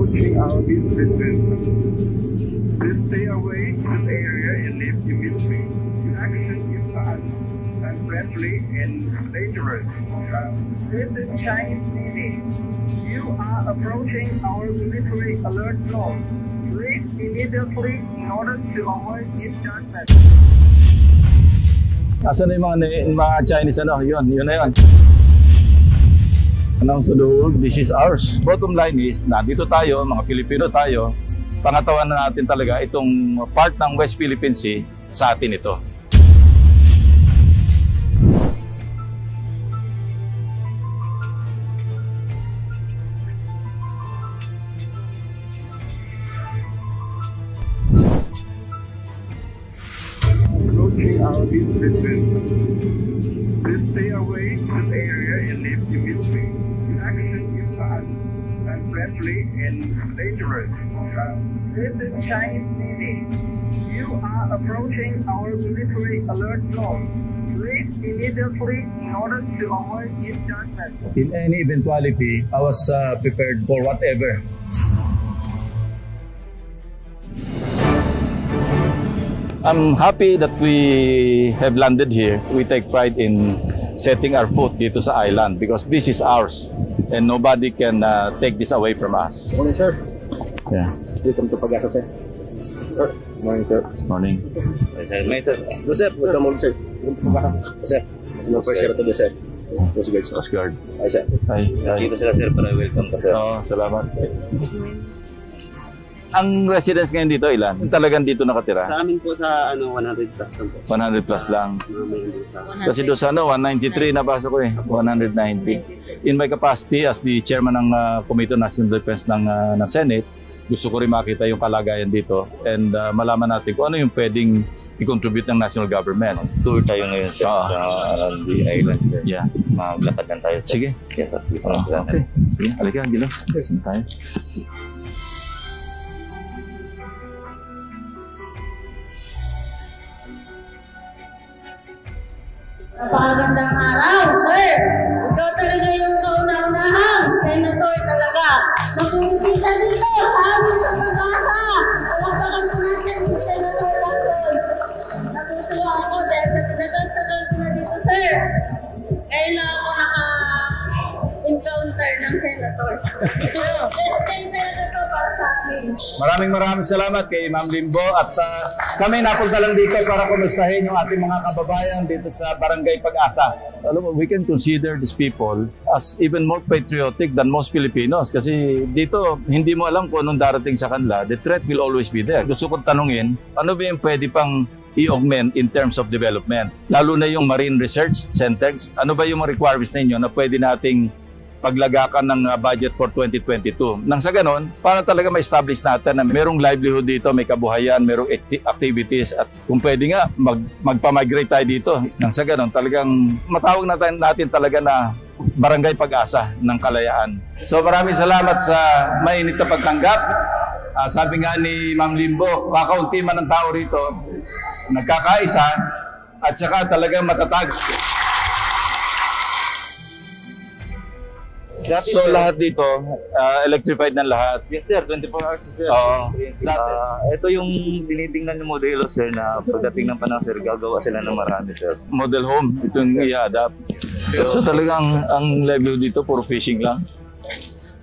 approaching our business center. Please stay away from this area and leave immediately. Your action is fast, unfriendly, and dangerous. This is Chinese Navy. You are approaching our military alert zone. Please immediately in order to avoid misjudgment. Asan na yung mga Chinese yun na yun. Announce to the world, this is ours. Bottom line is, nandito tayo, mga Pilipino tayo, pangatawan na natin talaga itong part ng West Philippine Sea, sa atin ito. Approaching our business center. Please stay away from this area and leave immediately. Your action is fast, unfriendly, and dangerous. This is Chinese Navy. You are approaching our military alert zone. Please immediately in order to avoid misjudgment. In any eventuality, I was prepared for whatever. I'm happy that we have landed here. We take pride in setting our foot dito sa island because this is ours and nobody can take this away from us. Morning, sir. Yeah. Welcome to Pag-asa, sir. Sir. Morning, sir. Morning. Sir, sir. No, sir. Welcome morning, sir. Sir. Sino first sir to the sir? Coast Guard. Coast Guard. Ay, sir. Ay. Dito sila, sir, para welcome ka, sir. Oo, salamat. Ang residence ngayon dito, ilan? Talagang dito nakatira? Sa amin po sa 100 plus lang po. 100 plus lang. Kasi doon sa 193 nabasa ko 190. In my capacity as the chairman ng Committee on National Defense ng Senate, gusto ko rin makita yung kalagayan dito and malaman natin kung ano yung pwedeng i-contribute ng national government. Tour tayo ngayon, sir. Around the island, sir. Yeah. Maglakad lang tayo, sir. Sige. Yes, sir. Sige, Okay. Sige. Halika, Gino. Saan tayo? Napakagandang araw, sir. Ikaw talaga yung kauna-unahang senator talaga. Napupunta dito sa amin sa Pag-asa. Palakpakan po natin si Senator Lacson. Natutuwa ako dahil sa tinagal-tagal ko na dito, sir. Ngayon lang ako naka-encounter ng senator. Best day talaga to para sa akin. Maraming salamat kay Ma'am Limbo at kami napunta lang dito para kumustahin yung ating mga kababayan dito sa Barangay Pag-asa. Alam mo, we can consider these people as even more patriotic than most Filipinos kasi dito hindi mo alam kung anong darating sa kanila. The threat will always be there. Gusto kong tanungin, ano ba yung pwede pang i-augment in terms of development? Lalo na yung marine research centers. Ano ba yung requirements ninyo na pwede nating paglagakan ng budget for 2022. Nang sa ganon, para talaga ma-establish natin na merong livelihood dito, may kabuhayan, merong activities at kung pwede nga magpa-migrate tayo dito. Nang sa ganon, talagang matawag natin talaga na Barangay Pag-asa ng Kalayaan. So maraming salamat sa mainit na pagtanggap. Sabi nga ni Ma'am Limbo, kakaunti man ang tao rito, nagkakaisa at saka talagang matatag. So lahat dito, electrified ng lahat? Yes, sir. 24 hours, sir. Oo. Ito yung tinitingnan yung modelo, sir, na pagdating ng panahon, sir, gagawa sila ng marami, sir. Model home, ito yung i-adapt. So talagang ang livelihood dito, puro fishing lang.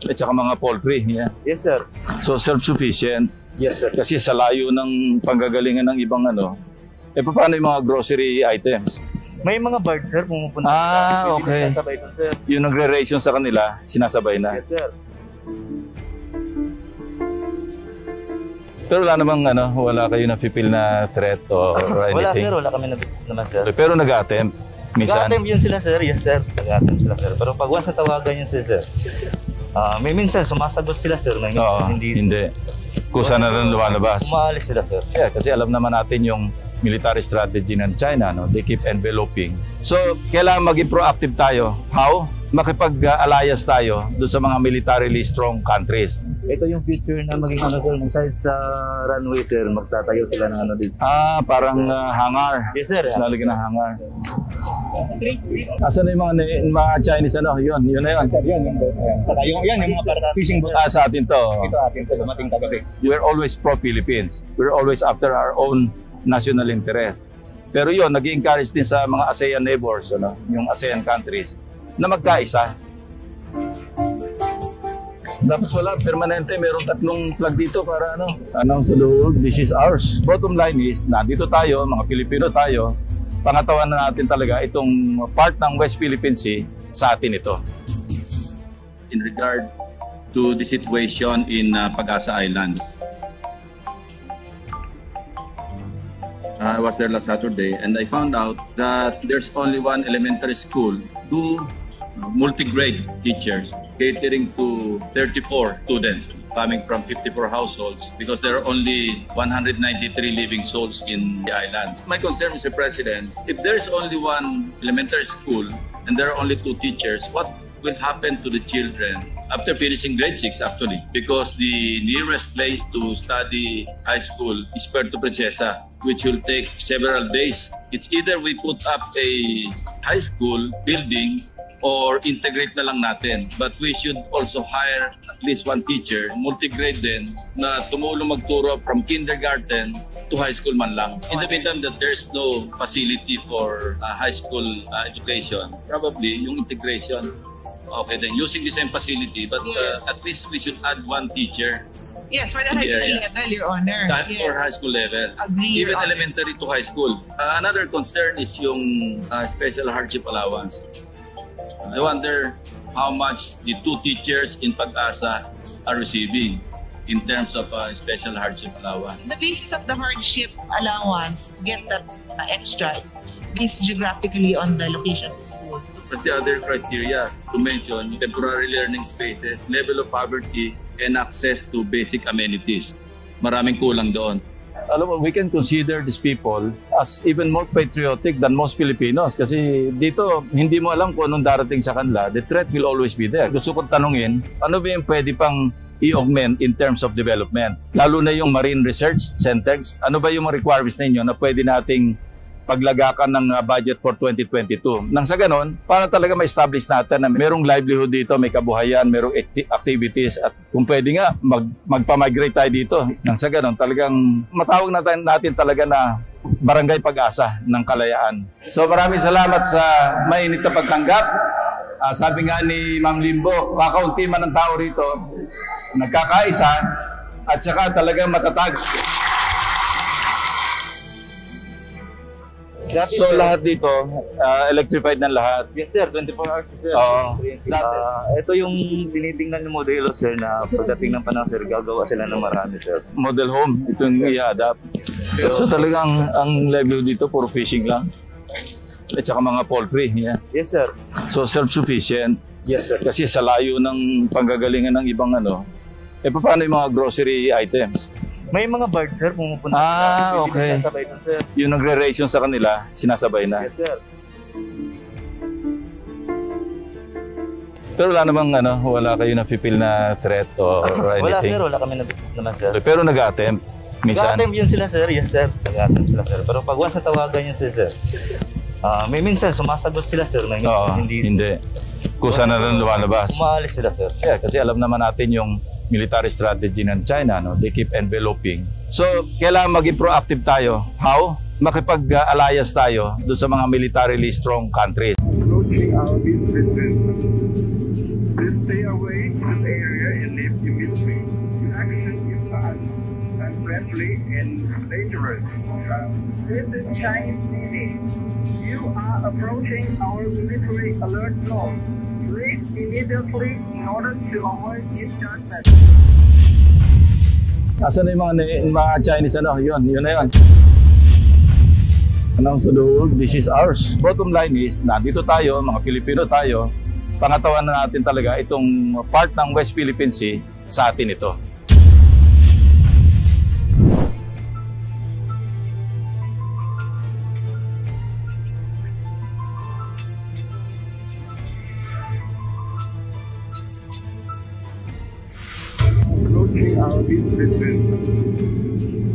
At saka mga poultry. Yeah. Yes, sir. So self-sufficient. Yes, sir. Kasi sa layo ng panggagalingan ng ibang paano yung mga grocery items? May mga birds, sir, pumupunta. Okay. Sinasabay dun, sir. Yung nagre-ration sa kanila, sinasabay na. Yes, sir. Pero wala namang wala kayo na-feel na threat or anything? Wala, sir. Wala kami naman, sir. Pero nag-attempt? Minsan? Nag-attempt yun sila, sir. Yes, sir. Nag-attempt sila, sir. Pero pag once natawagan yun, sir, may minsan sumasagot sila, sir. May hindi. Kusa na lang lumalabas. Umaalis sila, sir. Yeah, kasi alam naman natin yung military strategy ng China, they keep enveloping. So, kailangan maging proactive tayo. How? Makipag-alliance tayo doon sa mga militarily strong countries. Ito yung future na maging sir, aside sa runway, sir, magtatayo sila ng dito. Parang hangar. Yes, sir. Lalagyan ng hangar. Asan na yung mga Chinese ano? Yun na yun. Saka yan, yung mga fishing boat. Sa atin to. Ito atin to, dumating kagabi. We're always pro-Philippines. We're always after our own national interest. Pero yun, nag-encourage din sa mga ASEAN neighbors, ano, yung ASEAN countries, na magkaisa. Dapat wala, permanente, mayroong 3 flag dito para ano, announce to the world, this is ours. Bottom line is, nandito tayo, mga Pilipino tayo, pangatawan na natin talaga itong part ng West Philippine Sea, sa atin ito. In regard to the situation in Pag-asa Island. I was there last Saturday and I found out that there's only one elementary school, 2 multi-grade teachers catering to 34 students coming from 54 households because there are only 193 living souls in the island. My concern, Mr. President, if there's only one elementary school and there are only 2 teachers, what will happen to the children after finishing grade 6 actually? Because the nearest place to study high school is Puerto Princesa, which will take several days. It's either we put up a high school building or integrate na lang natin. But we should also hire at least 1 teacher, multi-grade din, na tumulong magturo from kindergarten to high school man lang. In the meantime that there's no facility for high school education, probably yung integration, okay then, using the same facility, but at least we should add 1 teacher. Yes, for the high school level, Your Honor. For high school level. Agree, Even Your Honor. elementary to high school. Another concern is yung special hardship allowance. I wonder how much the 2 teachers in Pag-asa are receiving in terms of special hardship allowance. The basis of the hardship allowance to get that extra based geographically on the location of the schools. What's the other criteria to mention? Temporary learning spaces, level of poverty, and access to basic amenities. Maraming kulang doon. Alam mo, we can consider these people as even more patriotic than most Filipinos kasi dito, hindi mo alam kung anong darating sa kanila. The threat will always be there. Gusto kong tanungin, ano ba yung pwede pang i-augment in terms of development? Lalo na yung marine research centers. Ano ba yung requirements ninyo na pwede nating paglagakan ng budget for 2022. Nang sa ganon, para talaga ma-establish natin na merong livelihood dito, may kabuhayan, merong activities at kung pwede nga, magpa-migrate tayo dito. Nang sa ganon, talagang matawag natin talaga na Barangay Pag-asa ng Kalayaan. So maraming salamat sa mainit na pagtanggap. Sabi nga ni Ma'am Limbo, kakaunti man ng tao rito, nagkakaisa at saka talagang matatag. So lahat dito, electrified ng lahat? Yes sir, 24 hours sir. Ito yung tinitingnan ng modelo sir na pagdating ng panahon sir, gagawa sila ng marami sir. Model home, ito yung i-adapt. So talagang ang livelihood dito, puro fishing lang? At saka mga poultry? Yeah. Yes sir. So self-sufficient? Yes sir. Kasi sa layo ng panggagalingan ng ibang ano, paano yung mga grocery items? May mga birds sir, pumupunta okay. dun, sir. Yung nagre-ration sa kanila, sinasabay na. Yes sir. Pero wala namang wala kayo na-feel na threat or anything? Wala sir, wala kami naman sir. Pero nag-attempt minsan? Nag-attempt yun sila sir, yes sir. Nag-attempt sila sir. Pero pag once natawagan yun sir, may minsan sumasagot sila sir. Hindi. Kusa na lang lumalabas. Umaalis sila sir. Yeah, kasi alam naman natin yung military strategy ng China, no? They keep enveloping. So, kailangan maging proactive tayo. How? Makipag-alliance tayo doon sa mga militarily strong countries. Approaching our beach residents. Please stay away from the area and leave immediately. Your action is bad, unfriendly, and dangerous. This is Chinese Navy. You are approaching our military alert zone. Please immediately in order to avoid misjudgment. Asan na yung mga Chinese yun na yun. Announce to the world, this is ours. Bottom line is, nandito tayo, mga Pilipino tayo, pangatawan na natin talaga itong part ng West Philippine Sea, sa atin ito. Approaching our beach residents.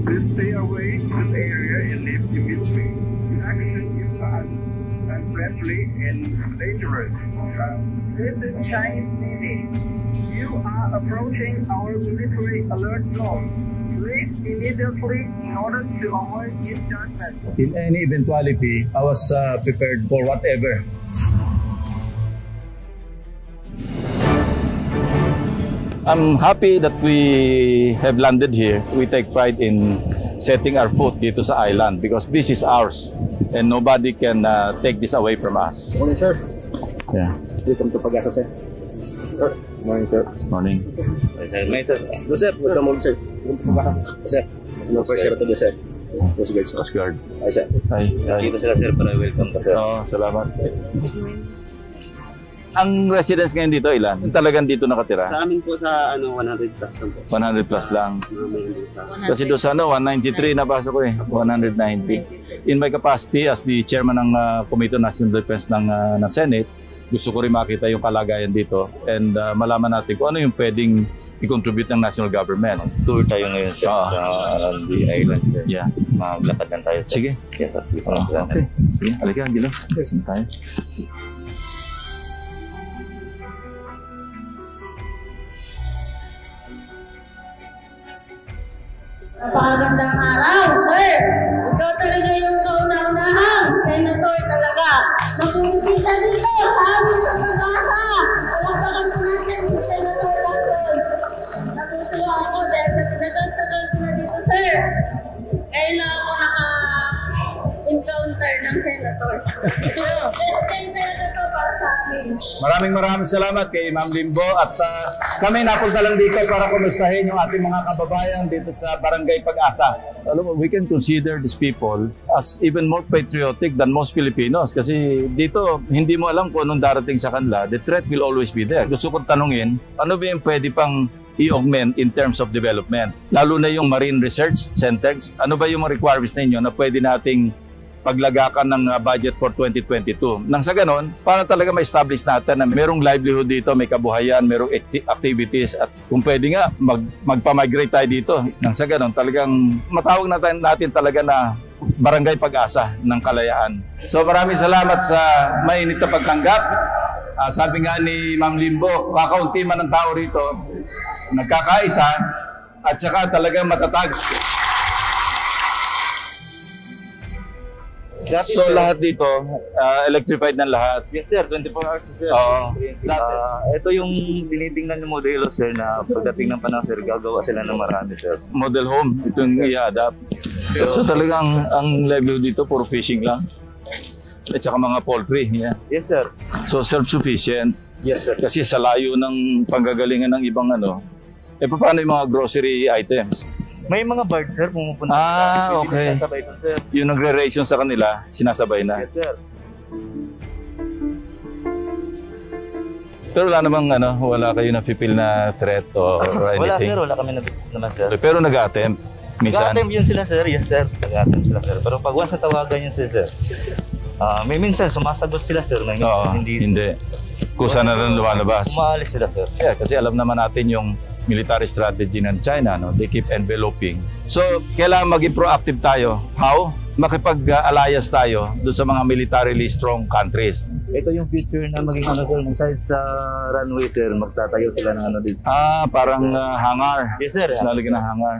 Please stay away from the area and leave immediately. Your action is bad, friendly and dangerous. This is Chinese Navy. You are approaching our military alert zone. Please immediately in order to avoid misjudgment. In any eventuality, I was prepared for whatever. I'm happy that we have landed here. We take pride in setting our foot dito sa island because this is ours and nobody can take this away from us. Morning, sir. Yeah. Welcome to Pag-asa, sir. Sir. Morning, sir. Morning. May sir. No, sir. Welcome morning, sir. Welcome to Pag-asa. Sir. Sino first sir to do, sir? Coast Guard, sir. Coast Guard. Ay, sir. Ay. Dito sila sir para welcome ka sir. Oo, salamat. Ang residents ngayon dito, ilan? Yung talagang dito nakatira? Sa amin po sa 100 plus lang po. 100 plus lang. Kasi doon sa 193 nabasa ko eh. 190. In my capacity as the chairman ng Committee on National Defense ng Senate, gusto ko rin makita yung kalagayan dito and malaman natin kung ano yung pwedeng i-contribute ng national government. Tour tayo ngayon sir around the island sir. Yeah. Maglakad lang tayo sir. Sige. Yes sir. Sige, Okay. Sige. Halika, Gilo. Saan tayo? Napakagandang araw, sir. Ikaw talaga yung kauna-unahang senator talaga. Napupunta dito sa amin sa Pag-asa. Palakpakan po natin si Senator Lacson. Natutuwa ako dahil sa tinagal-tagal ko na dito, sir. Kailan ako naka-encounter ng senator. Best day talaga to para sa akin. Maraming salamat kay Ma'am Limbo at kami napunta lang dito para kumustahin yung ating mga kababayan dito sa Barangay Pag-asa. Alam mo, we can consider these people as even more patriotic than most Filipinos kasi dito hindi mo alam kung anong darating sa kanila. The threat will always be there. Gusto kong tanungin, ano ba yung pwede pang i-augment in terms of development? Lalo na yung marine research centers. Ano ba yung requirements ninyo na pwede nating paglagakan ng budget for 2022. Nang sa ganon, para talaga ma-establish natin na merong livelihood dito, may kabuhayan, merong activities at kung pwede nga magpa-migrate tayo dito. Nang sa ganon, talagang matawag natin talaga na Barangay Pag-asa ng Kalayaan. So maraming salamat sa mainit na pagtanggap. Sabi nga ni Ma'am Limbo, kakaunti man ang tao rito, nagkakaisa at saka talagang matatag. So lahat dito, electrified ng lahat? Yes sir, 24 hours na sir. Oo. Ito yung tinitingnan yung modelo sir na pagdating ng panahon sir, gagawa sila ng marami sir. Model home, ito yung i-adapt. So talagang ang livelihood dito, puro fishing lang. At saka mga poultry. Yeah. Yes sir. So self-sufficient. Yes sir. Kasi sa layo ng panggagalingan ng ibang paano yung mga grocery items? May mga birds sir, pumupunta. Okay. Sinasabay dun sir. Yung nagre-ration sa kanila, sinasabay na. Yes sir. Pero wala namang wala kayo na-feel na threat or anything? Wala sir, wala kami naman sir. Pero nag-attempt minsan? Nag-attempt yun sila sir, yes sir. Nag-attempt sila sir. Pero pag once natawagan yun sir, may minsan sumasagot sila sir. May minsan hindi. Kusa na lang lumalabas. Umaalis sila sir. Yeah, kasi alam naman natin yung military strategy ng China, they keep enveloping. So, kailangan maging proactive tayo. How? Makipag-alliance tayo doon sa mga militarily strong countries. Ito yung future na maging sir, besides sa runway sir, magtatayo sila ng dito. Parang hangar. Yes sir. Lalagyan ng hangar.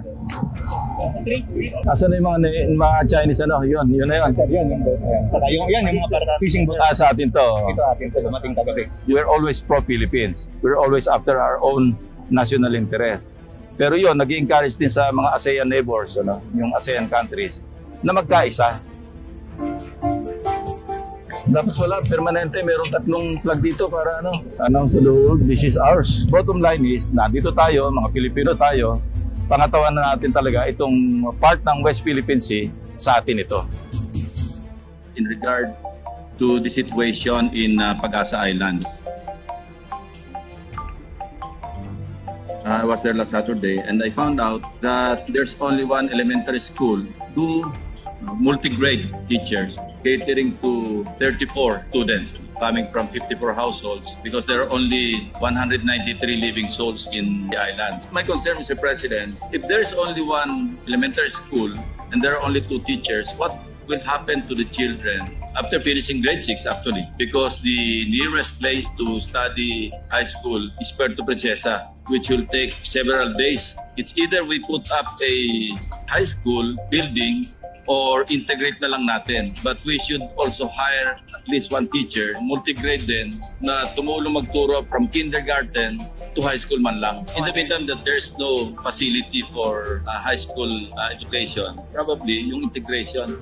Asan na yung mga Chinese Yun na yun. Yan yung mga fishing boat. Sa atin to. Ito atin sa dumating kagabi. We're always pro-Philippines. We're always after our own national interest. Pero yun, nag-encourage din sa mga ASEAN neighbors, yung ASEAN countries, na magkaisa. Dapat wala, permanente, mayroong 3 flag dito para announce to the world, this is ours. Bottom line is, nandito tayo, mga Pilipino tayo, pangatawan na natin talaga itong part ng West Philippine Sea, sa atin ito. In regard to the situation in Pag-asa Island, I was there last Saturday and I found out that there's only one elementary school, 2 multi-grade teachers catering to 34 students coming from 54 households because there are only 193 living souls in the island. My concern, Mr. President, if there's only one elementary school and there are only 2 teachers, what will happen to the children after finishing grade 6 actually, because the nearest place to study high school is Puerto Princesa, which will take several days. It's either we put up a high school building or integrate na lang natin. But we should also hire at least one teacher, multi-grade din, na tumulong magturo from kindergarten to high school man lang. In the meantime that there's no facility for high school education, probably yung integration,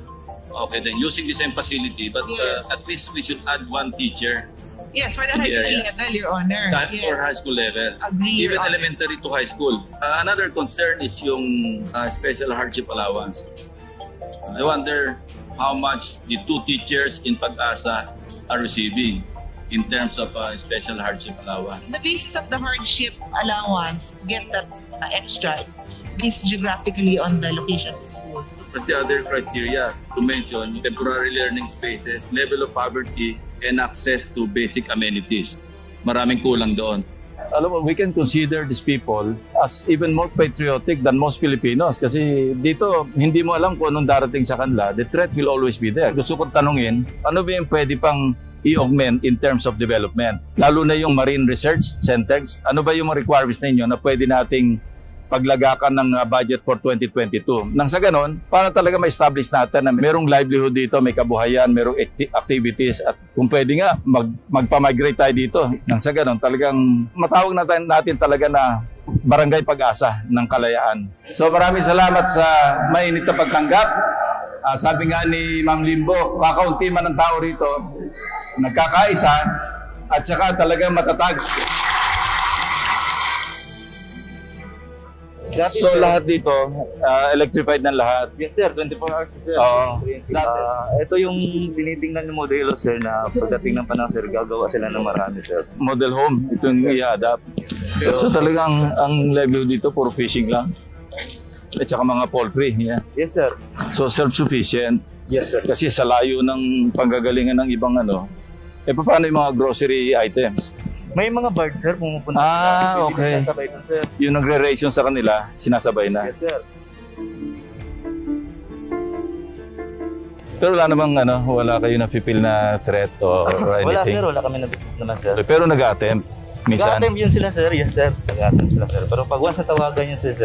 okay then, using the same facility, but at least we should add one teacher. Yes, for the high school level, Your Honor. That for high school level. Agree, Even Your Honor. elementary to high school. Another concern is yung special hardship allowance. I wonder how much the 2 teachers in Pag-asa are receiving in terms of special hardship allowance. The basis of the hardship allowance to get that extra based geographically on the location of the schools. That's the other criteria to mention: temporary learning spaces, level of poverty, and access to basic amenities. Maraming kulang doon. Alam mo, we can consider these people as even more patriotic than most Filipinos kasi dito hindi mo alam kung anong darating sa kanila. The threat will always be there. Gusto kong tanungin, ano ba yung pwede pang i-augment in terms of development? Lalo na yung marine research centers. Ano ba yung requirements ninyo na pwede nating paglagakan ng budget for 2022. Nang sa ganon, para talaga ma-establish natin na merong livelihood dito, may kabuhayan, merong activities at kung pwede nga magpa-migrate tayo dito. Nang sa ganon, talagang matawag natin talaga na Barangay Pag-asa ng Kalayaan. So maraming salamat sa mainit na pagtanggap. Sabi nga ni Ma'am Limbo, kakaunti man ng tao rito, nagkakaisa at saka talagang matatag. So lahat dito, electrified ng lahat? Yes sir, 24 hours sir. Ito yung tinitingnan ng modelo sir na pagdating ng panahon sir, gagawa sila ng marami sir. Model home, ito yung i-adapt. So talagang ang livelihood dito, puro fishing lang. At saka mga poultry. Yeah. Yes sir. So self-sufficient. Yes sir. Kasi sa layo ng panggagalingan ng ibang paano yung mga grocery items? May mga birds sir, pumupunta. Okay. Dun, sir. Yung nagre-ration sa kanila, sinasabay na. Yes sir. Pero wala namang wala kayo na-feel na threat or anything? Wala sir, wala kami naman sir. Pero nag-attempt minsan? Nag-attempt yun sila sir, yes sir. Nag-attempt sila sir. Pero pag once natawagan yun sir,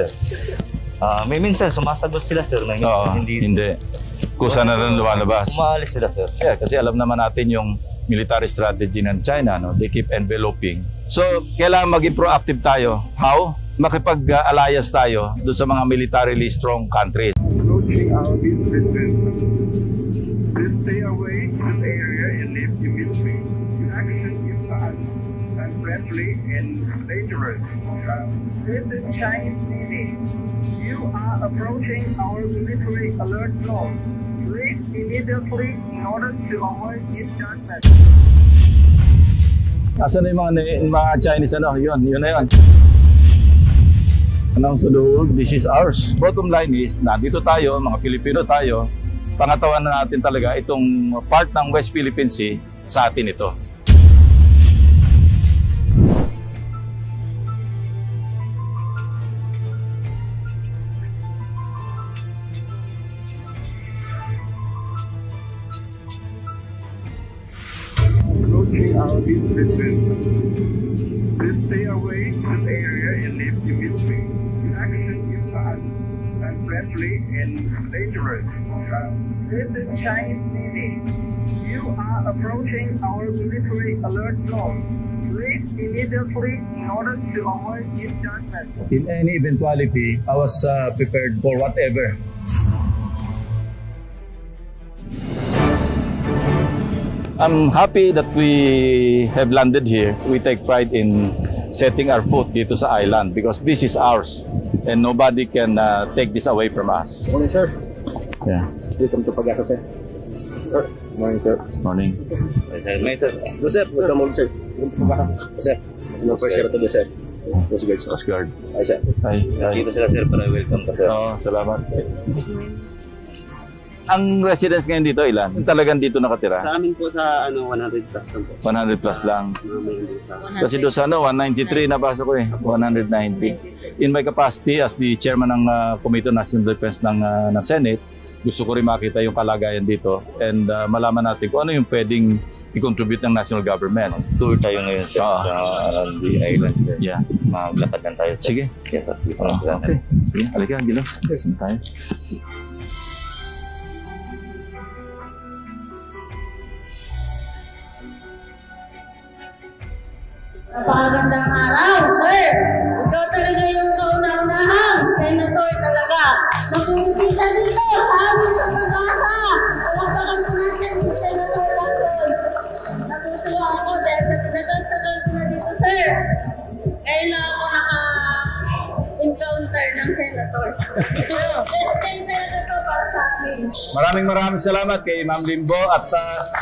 may minsan sumasagot sila sir na hindi. Kusa na lang lumalabas. Umaalis sila sir. Yeah, kasi alam naman natin yung military strategy ng China, they keep enveloping. So, kailangan maging proactive tayo. How? Makipag-alliance tayo doon sa mga militarily strong countries. Approaching our business, please stay away from the area and leave immediately. Your action is bad, unfriendly, and dangerous. This is Chinese Navy. You are approaching our military alert zone. Please immediately in order to avoid misjudgment. Asan na yung mga Chinese Yun na yun. Announce to the world, this is ours. Bottom line is, nandito tayo, mga Pilipino tayo, pangatawan na natin talaga itong part ng West Philippine Sea, sa atin ito. Approaching our business, please stay away from the area and leave immediately. Your action is bad, unfriendly, and dangerous. This is Chinese Navy. You are approaching our military alert zone. Please immediately in order to avoid misjudgment. In any eventuality, I was prepared for whatever. I'm happy that we have landed here. We take pride in setting our foot dito sa island because this is ours and nobody can take this away from us. Morning, sir. Yeah. Welcome to Pag-asa, sir. Sir. Morning, sir. Morning. May sir. No, sir. Welcome morning, sir. Welcome to Pag-asa. Sir. Sino first sir ito sir? Coast Guard, sir. Coast Guard. Ay, sir. Hi. Dito sila sir para welcome ka sir. Salamat. Ang residents ngayon dito, ilan? Talagang dito nakatira? Sa amin po sa 100 plus lang po. 100 plus lang. Kasi doon sa 193 nabasa ko 190. In my capacity as the chairman ng Committee on National Defense ng Senate, Gusto ko rin makita yung kalagayan dito and malaman natin kung ano yung pwedeng i-contribute ng national government. Tour tayo ngayon sir, Oo. sa around the island sir. Yeah. Maglakad lang tayo sir. Sige. Yes sir, sige sir. Okay. Sige, halika, Angelo. Saan tayo? Napakagandang araw, sir. Ikaw talaga yung kauna-unahang senator talaga. Nakikita dito sa amin sa pag-asa. Palakpakan po natin si Senator Lacson. Natutuwa ako dahil sa tinagal-tagal ko na dito, sir. Ngayon lang ako naka-encounter ng senator. Best day talaga to para sa akin. Maraming salamat kay Ma'am Limbo at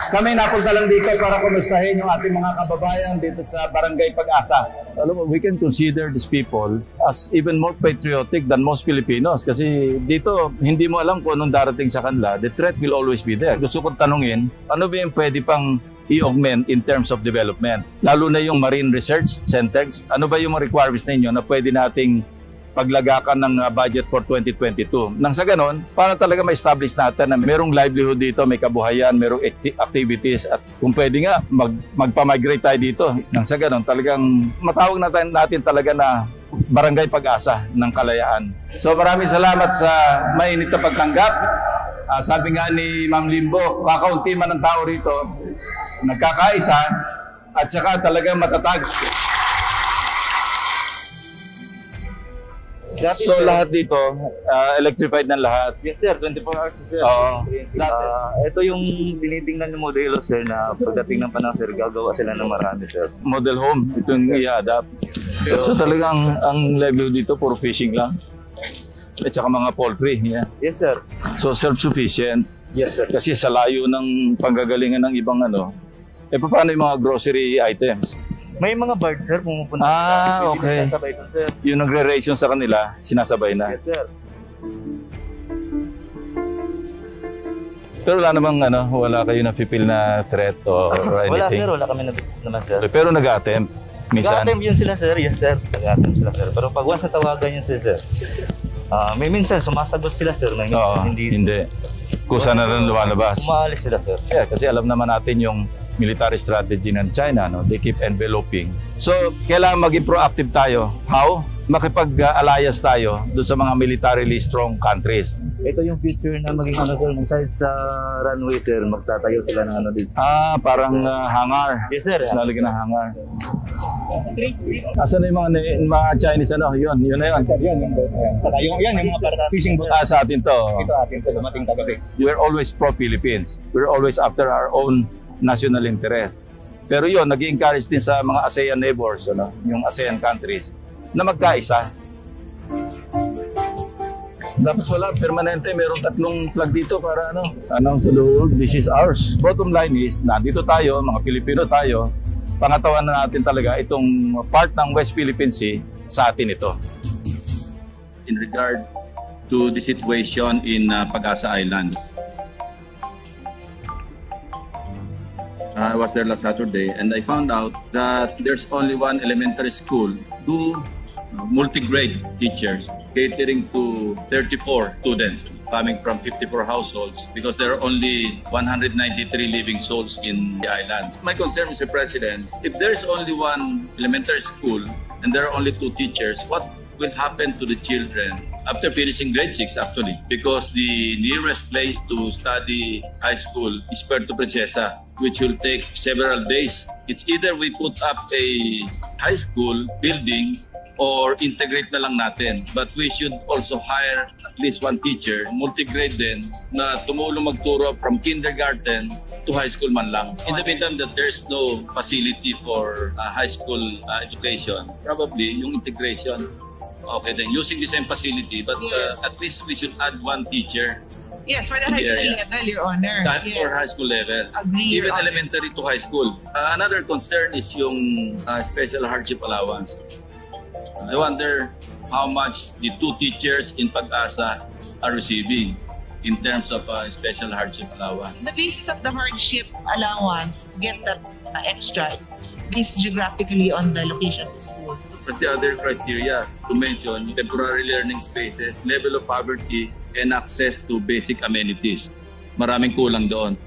kami napunta lang dito para kumustahin yung ating mga kababayan dito sa Barangay Pag-asa. Alam mo, we can consider these people as even more patriotic than most Filipinos kasi dito hindi mo alam kung anong darating sa kanila. The threat will always be there. Gusto kong tanungin, ano ba yung pwede pang i-augment in terms of development? Lalo na yung marine research centers. Ano ba yung requirements ninyo na pwede nating paglagakan ng budget for 2022. Nang sa ganon, para talaga ma-establish natin na merong livelihood dito, may kabuhayan, merong activities at kung pwede nga magpa-migrate tayo dito. Nang sa ganon, talagang matawag natin talaga na Barangay Pag-asa ng Kalayaan. So maraming salamat sa mainit na pagtanggap. Sabi nga ni Ma'am Limbo, kakaunti man ang tao rito, nagkakaisa at saka talagang matatag. So lahat dito, electrified ng lahat? Yes sir, 24 hours sir. Oo. Ito yung tinitingnan ng modelo sir na pagdating ng panahon sir, gagawa sila ng marami sir. Model home, ito yung i-adapt. So talagang ang livelihood dito, puro fishing lang. At saka mga poultry. Yeah. Yes sir. So self-sufficient. Yes sir. Kasi sa layo ng panggagalingan ng ibang paano yung mga grocery items? May mga birds sir, pumupunta. Okay. Sasabay dun sir. Yung nagre-ration sa kanila, sinasabay na. Yes sir. Pero wala namang wala kayo na-feel na threat or anything? Wala sir, wala kami naman sir. Pero nag-attempt minsan? Nag-attempt yun sila sir, yes sir. Nag-attempt sila sir. Pero pag once natawagan yun sir, may minsan sumasagot sila sir. May Oo, hindi. Kusa na rin lumalabas. Umaalis sila sir. Yeah, kasi alam naman natin yung military strategy ng China, they keep enveloping. So, kailangan maging proactive tayo. How? Makipag-alliance tayo doon sa mga militarily strong countries. Ito yung future na maging sir, inside sa runway sir, magtatayo sila ng dito. Parang hangar. Yes sir. Lalagyan ng hangar. Asan na yung mga Chinese Yun na yun. Yan yung mga para fishing boat. Sa atin to. Ito atin to, dumating kagabi. We're always pro-Philippines. We're always after our own national interest. Pero yun, nag-encourage din sa mga ASEAN neighbors, yung ASEAN countries, na magkaisa. Dapat wala, permanente, merong 3 flag dito para announce to the world, this is ours. Bottom line is, nandito tayo, mga Pilipino tayo, pangatawan na natin talaga itong part ng West Philippine Sea, sa atin ito. In regard to the situation in Pag-asa Island, I was there last Saturday and I found out that there's only one elementary school, 2 multi-grade teachers catering to 34 students coming from 54 households because there are only 193 living souls in the island. My concern, Mr. President, if there's only one elementary school and there are only 2 teachers, what will happen to the children after finishing grade 6 actually? Because the nearest place to study high school is Puerto Princesa, which will take several days. It's either we put up a high school building or integrate na lang natin. But we should also hire at least 1 teacher, multi-grade din, na tumulong magturo from kindergarten to high school man lang. In the meantime that there's no facility for high school education, probably yung integration, okay then, using the same facility, but at least we should add 1 teacher. Yes, for the high school level, Your Honor. For high school level. Agree, Even Your Honor. elementary to high school. Another concern is yung special hardship allowance. I wonder how much the 2 teachers in Pag-asa are receiving in terms of special hardship allowance. The basis of the hardship allowance to get that extra based geographically on the location of the schools. What's the other criteria to mention? Temporary learning spaces, level of poverty, and access to basic amenities. Maraming kulang doon.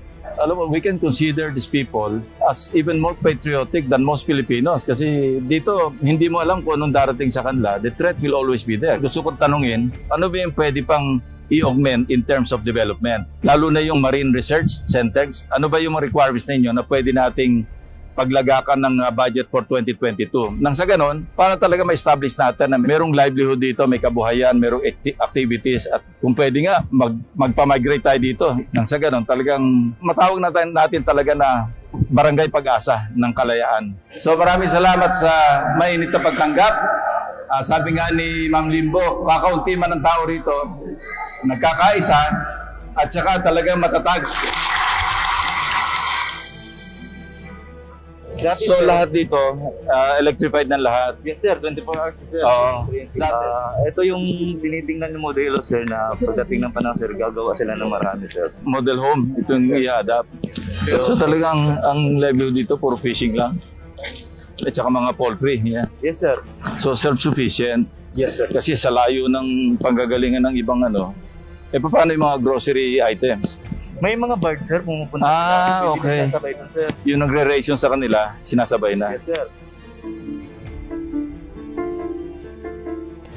Alam mo, we can consider these people as even more patriotic than most Filipinos kasi dito, hindi mo alam kung anong darating sa kanila. The threat will always be there. Gusto ko tanungin, ano ba yung pwede pang i-augment in terms of development? Lalo na yung marine research centers. Ano ba yung requirements ninyo na pwede nating paglagakan ng budget for 2022? Nang sa ganon, para talaga ma-establish natin na merong livelihood dito, may kabuhayan, merong activities at kung pwede nga, magpa-migrate tayo dito. Nang sa ganon, talagang matawag natin talaga na Barangay Pag-asa ng Kalayaan. So maraming salamat sa mainit na pagtanggap. Sabi nga ni Ma'am Limbo, kakaunti man ng tao rito, nagkakaisa at saka talagang matatag. So lahat dito, electrified ng lahat? Yes sir, 24 hours sir. Ito yung tinitingnan ng modelo sir na pagdating ng panahon sir, gagawa sila ng marami sir. Model home, ito yung i-adapt. So talagang ang livelihood dito, puro fishing lang. At saka mga poultry. Yeah. Yes sir. So self-sufficient. Yes sir. Kasi sa layo ng panggagalingan ng ibang paano yung mga grocery items? May mga birds sir, pumupunta. Okay. Dun, sir. Yung nagre-ration sa kanila, sinasabay na. Yes sir.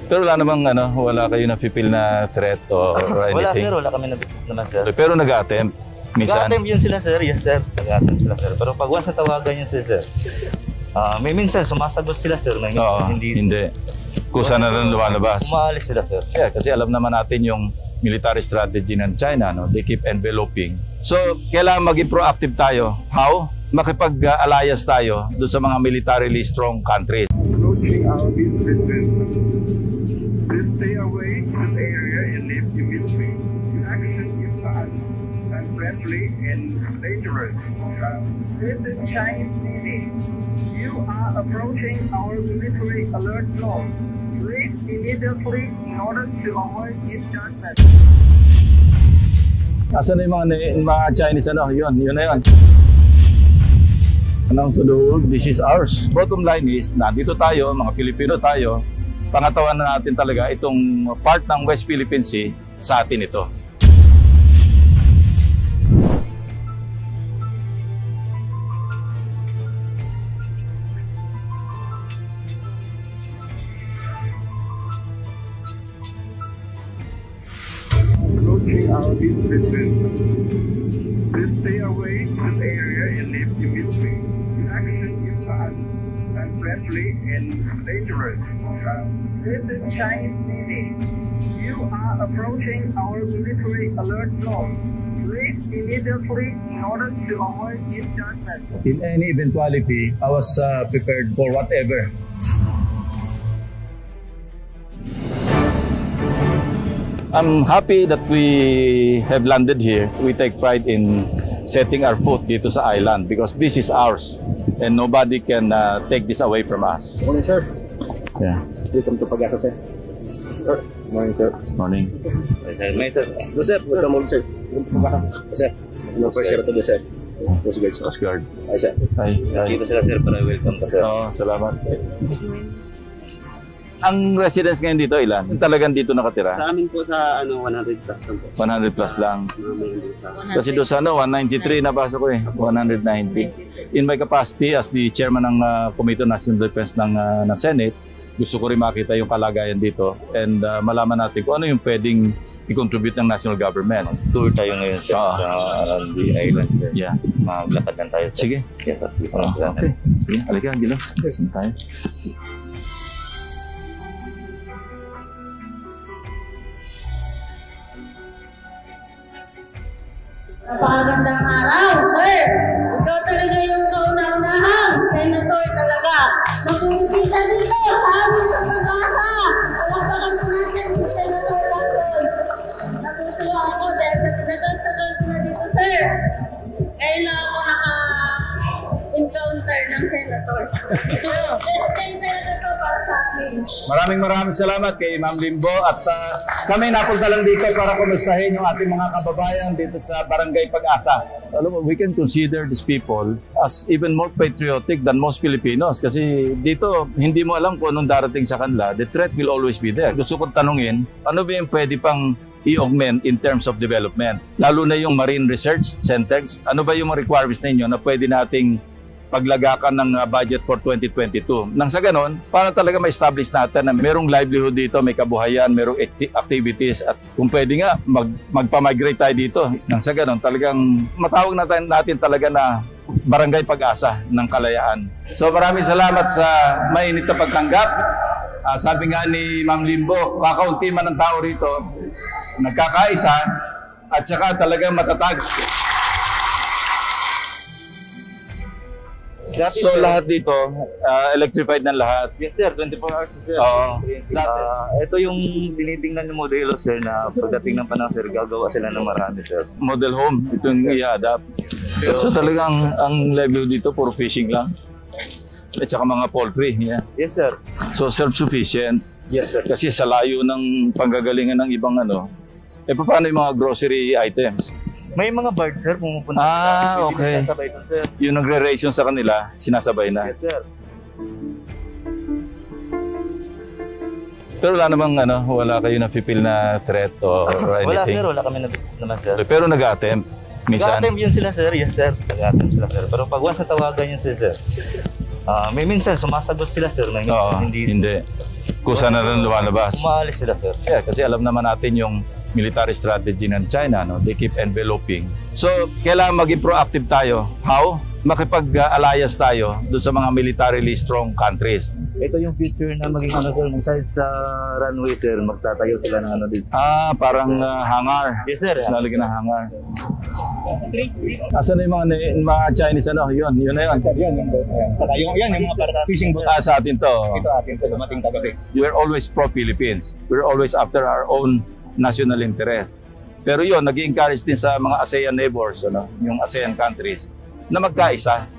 Pero wala namang wala kayo na-feel na threat or anything? Wala sir, wala kami naman sir. Pero nag-attempt? Minsan? Nag-attempt yun sila sir, yes sir. Nag-attempt sila sir. Pero pag once natawagan yun sir, may minsan sumasagot sila sir. Hindi. Kusa na lang lumalabas. Umaalis sila sir. Yeah, kasi alam naman natin yung military strategy ng China, they keep enveloping. So, kailangan maging proactive tayo. How? Makipag-alliance tayo doon sa mga militarily strong countries. Approaching our business, please stay away from the area and leave immediately. Your action is fast, unfriendly, and dangerous. This is Chinese Navy. You are approaching our military alert zone. Leave immediately in order to avoid misjudgment. Asan na yung mga Chinese Yun na yun. Announce to the world, this is ours. Bottom line is, nandito tayo, mga Pilipino tayo, pangatawan na natin talaga itong part ng West Philippine Sea sa atin ito. Approaching our business, please stay away from the area and leave immediately. Your action is fast, unfriendly, and dangerous. This is Chinese Navy. You are approaching our military alert zone. Leave immediately in order to avoid misjudgment. In any eventuality, I was prepared for whatever. I'm happy that we have landed here. We take pride in setting our foot dito sa island because this is ours and nobody can take this away from us. Morning, sir. Yeah. Welcome to Pag-asa, sir. Sir. Morning, sir. Morning. May sir. No, sir. Welcome morning, sir. Welcome to Pag-asa. Sir. Hello, first sir. Ito sir. Coast Guard, sir. Coast Guard. Ay, sir. Hi. Dito sila sir para welcome ka sir. Salamat. Ang residents ngayon dito, ilan? Talagang dito nakatira? Sa amin po sa 100 plus lang po. 100 plus lang. Kasi doon sa 193 nabasa ko 190. In my capacity as the chairman ng Committee on National Defense ng Senate, gusto ko rin makita yung kalagayan dito and malaman natin kung ano yung pwedeng i-contribute ng national government. Tour tayo ngayon sir around the island sir. Yeah. Maglakad lang tayo sir. Sige. Yes sir. Sige. Okay. Sige. Halika, Gino. Saan tayo? Napakagandang araw, sir. Ikaw talaga yung kauna-unahang senator talaga. Nakikita dito sa amin sa Pag-asa. Palakpakan po natin si Senator Lacson. Natutuwa ako dahil sa tinagal-tagal ko na dito, sir. Ngayon lang ako naka-encounter ng senator. Best day talaga to para sa akin. Maraming salamat kay Ma'am Limbo at kami napunta lang dito para kumustahin yung ating mga kababayan dito sa Barangay Pag-asa. Alam mo, we can consider these people as even more patriotic than most Filipinos kasi dito hindi mo alam kung anong darating sa kanila. The threat will always be there. Gusto kong tanungin, ano ba yung pwede pang i-augment in terms of development? Lalo na yung Marine Research Centers. Ano ba yung requirements ninyo na pwede nating paglagakan ng budget for 2022. Nang sa ganon, para talaga ma-establish natin na merong livelihood dito, may kabuhayan, merong activities at kung pwede nga magpa-migrate tayo dito. Nang sa ganon, talagang matawag natin talaga na Barangay Pag-asa ng Kalayaan. So maraming salamat sa mainit na pagtanggap. Sabi nga ni Ma'am Limbo, kakaunti man ang tao rito, nagkakaisa at saka talagang matatag. So lahat dito, electrified ng lahat? Yes sir, 24 hours na sir. Ito yung tinitingnan yung modelo sir na pagdating ng panahon sir, gagawa sila ng marami sir. Model home, ito yung i-adapt. So talagang ang livelihood dito, puro fishing lang? At saka mga poultry? Yeah. Yes sir. So self-sufficient? Yes sir. Kasi sa layo ng panggagalingan ng ibang paano yung mga grocery items? May mga birds sir, pumupunta. Okay. Sinasabay dun sir. Yung nagre-ration sa kanila, sinasabay na. Yes sir. Pero wala namang wala kayo na-feel na threat or anything? Wala sir, wala kami naman sir. Pero nag-attempt minsan? Nag-attempt yun sila sir, yes sir. Nag-attempt sila sir. Pero pag once natawagan yun sir, may minsan sumasagot sila sir. Hindi. Kusa na lang lumalabas. Umaalis sila sir. Yeah, kasi alam naman natin yung military strategy ng China, they keep enveloping. So, kailangan maging proactive tayo. How? Makipag-alliance tayo doon sa mga militarily strong countries. Ito yung future na maging sir, inside sa runway sir, magtatayo sila ng dito. Parang hangar. Yes sir. Lalagyan ng hangar. Asan na yung mga Chinese Yun na yun. Yan yung mga para fishing boat. Sa atin to. Ito atin to, dumating kagabi. We're always pro-Philippines. We're always after our own national interest. Pero yun, nag-encourage din sa mga ASEAN neighbors, yung ASEAN countries, na magkaisa.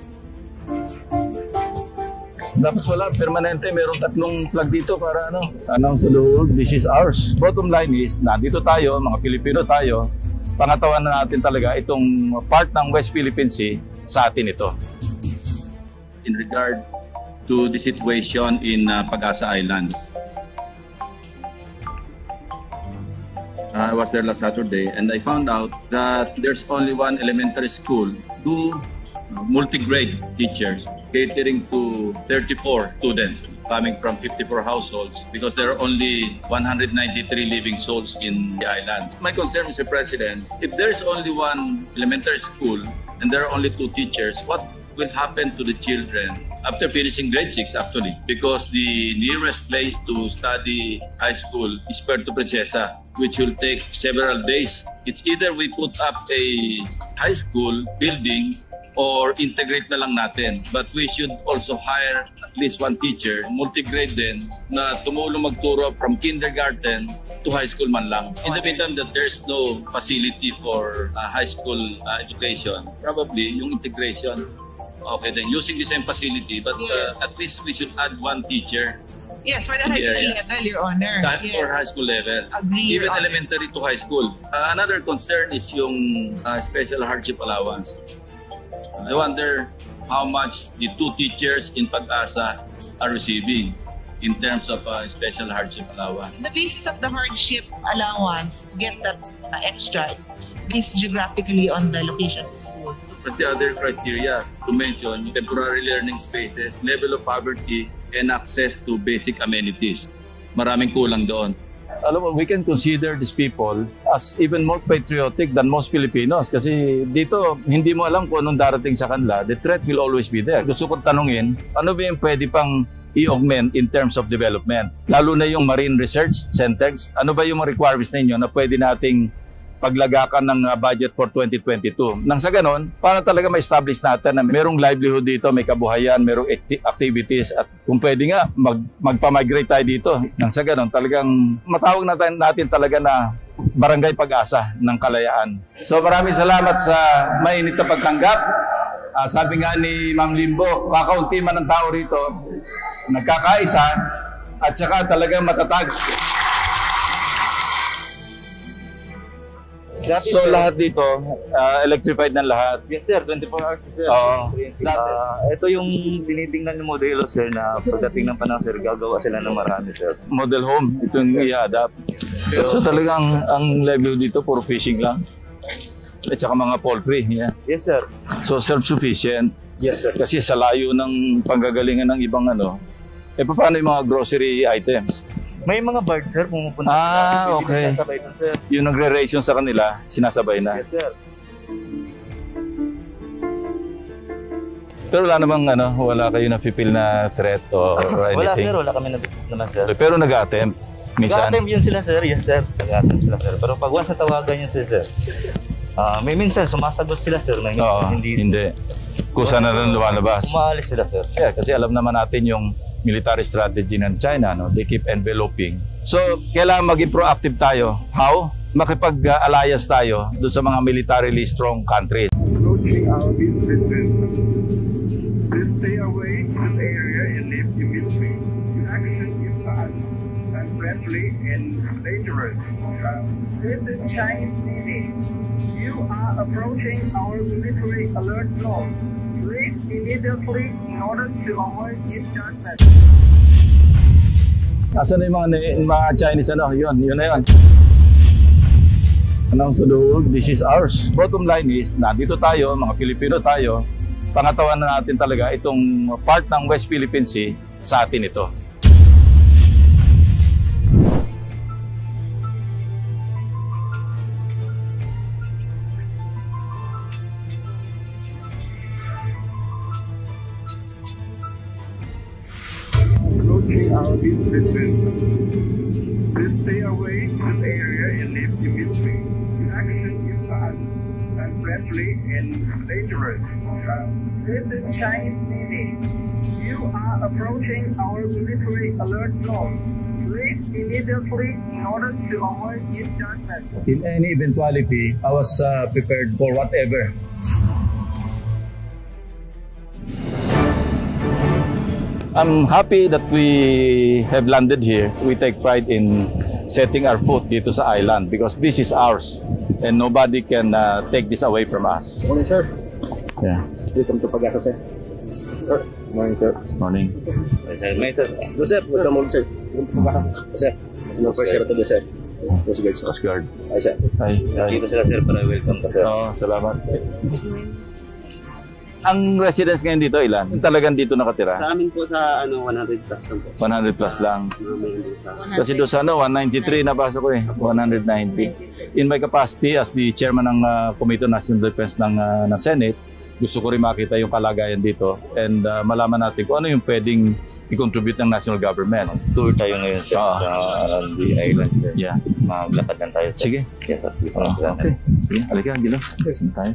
Dapat wala, permanente, merong 3 flag dito para announce to the world, this is ours. Bottom line is, nandito tayo, mga Pilipino tayo, pangatawan na natin talaga itong part ng West Philippine Sea, sa atin ito. In regard to the situation in Pag-asa Island, I was there last Saturday and I found out that there's only one elementary school, 2 multi-grade teachers catering to 34 students coming from 54 households because there are only 193 living souls in the island. My concern, Mr. President, if there's only one elementary school and there are only 2 teachers, what will happen to the children after finishing grade 6 actually? Because the nearest place to study high school is Puerto Princesa, which will take several days. It's either we put up a high school building or integrate na lang natin. But we should also hire at least 1 teacher, multi-grade din, na tumulong magturo from kindergarten to high school man lang. In the meantime that there's no facility for high school education, probably yung integration, okay then, using the same facility, but at least we should add 1 teacher. Yes, for the high school level, Your Honor. For high school level. Agree, Even Your Honor. elementary to high school. Another concern is yung special hardship allowance. I wonder how much the 2 teachers in Pag-asa are receiving in terms of special hardship allowance. The basis of the hardship allowance to get that extra based geographically on the location of the schools. That's the other criteria to mention: temporary learning spaces, level of poverty, and access to basic amenities. Maraming kulang doon. Alam mo, we can consider these people as even more patriotic than most Filipinos kasi dito hindi mo alam kung anong darating sa kanila. The threat will always be there. Gusto kong tanungin, ano ba yung pwede pang i-augment in terms of development? Lalo na yung Marine Research Centers. Ano ba yung requirements ninyo na pwede nating paglagakan ng budget for 2022. Nang sa ganon, para talaga ma-establish natin na merong livelihood dito, may kabuhayan, merong activities at kung pwede nga, magpa-migrate tayo dito. Nang sa ganon, talagang matawag natin talaga na Barangay Pag-asa ng Kalayaan. So maraming salamat sa mainit na pagtanggap. Sabi nga ni Ma'am Limbo, kakaunti man ang tao rito, nagkakaisa at saka talagang matatag. So lahat dito, electrified ng lahat. Yes sir, 24 hours sir. Oo. Ito yung tinitingnan yung modelo sir na pagdating ng panahon sir, gagawa sila ng marami sir. Model home, ito yung i-adapt. So talagang ang livelihood dito, puro fishing lang. At saka mga poultry. Yeah. Yes sir. So self-sufficient. Yes sir. Kasi sa layo ng panggagalingan ng ibang paano yung mga grocery items? May mga birds sir, pumupunta. Okay. Sasabay dun, sir. Yung nagre-ration sa kanila, sinasabay na. Yes sir. Pero wala namang wala kayo na-feel na threat or Wala anything? sir, wala kami naman sir. Pero nag-attempt minsan? Nag-attempt yun sila sir, yes sir. Nag-attempt sila sir. Pero pag once natawagan yun sir, may minsan sumasagot sila sir na Oo, hindi. Kusa na lang lumalabas. Umaalis sila sir. Yeah, kasi alam naman natin yung military strategy ng China, they keep enveloping. So, kailangan maging proactive tayo. How? Makipag-alliance tayo doon sa mga militarily strong countries. Approaching our beach residents. Please stay away from the area and leave immediately. Your action is bad, unfriendly, and dangerous. This is Chinese Navy. You are approaching our military alert zone. Please immediately in order to avoid misjudgment. Asan na yung mga Chinese Yun na yun. Announce to the world, this is ours. Bottom line is, nandito tayo, mga Pilipino tayo, pangatawan na natin talaga itong part ng West Philippine Sea, sa atin ito. Approaching our beach residents. Please stay away from the area and leave immediately. Your action is bad, unfriendly, and dangerous. This is Chinese Navy. You are approaching our military alert zone. Please immediately in order to avoid misjudgment. In any eventuality, I was prepared for whatever. I'm happy that we have landed here. We take pride in setting our foot dito sa island because this is ours and nobody can take this away from us. Morning, sir. Yeah. Welcome to Pag-asa, sir. Sir. Morning, sir. Morning. May sir. No, sir. Welcome morning, sir. Welcome to Pag-asa. Sir. Sino first sir to sir? Coast Guard, sir. Coast Guard. Ay, sir. Hi. Dito sila sir para welcome ka sir. Salamat. Ang residents ngayon dito, ilan? Yung talagang dito nakatira? Sa amin po sa 100 plus lang po. 100 plus lang. Kasi doon sa 193 nabasa ko 190. In my capacity as the chairman ng Committee on National Defense ng Senate, gusto ko rin makita yung kalagayan dito and malaman natin kung ano yung pwedeng i-contribute ng national government. Tour tayo ngayon sir around the island sir. Yeah. Maglakad lang tayo sir. Sige. Yes sir. Sige, Okay. Sige. Halika, Gino. Saan tayo?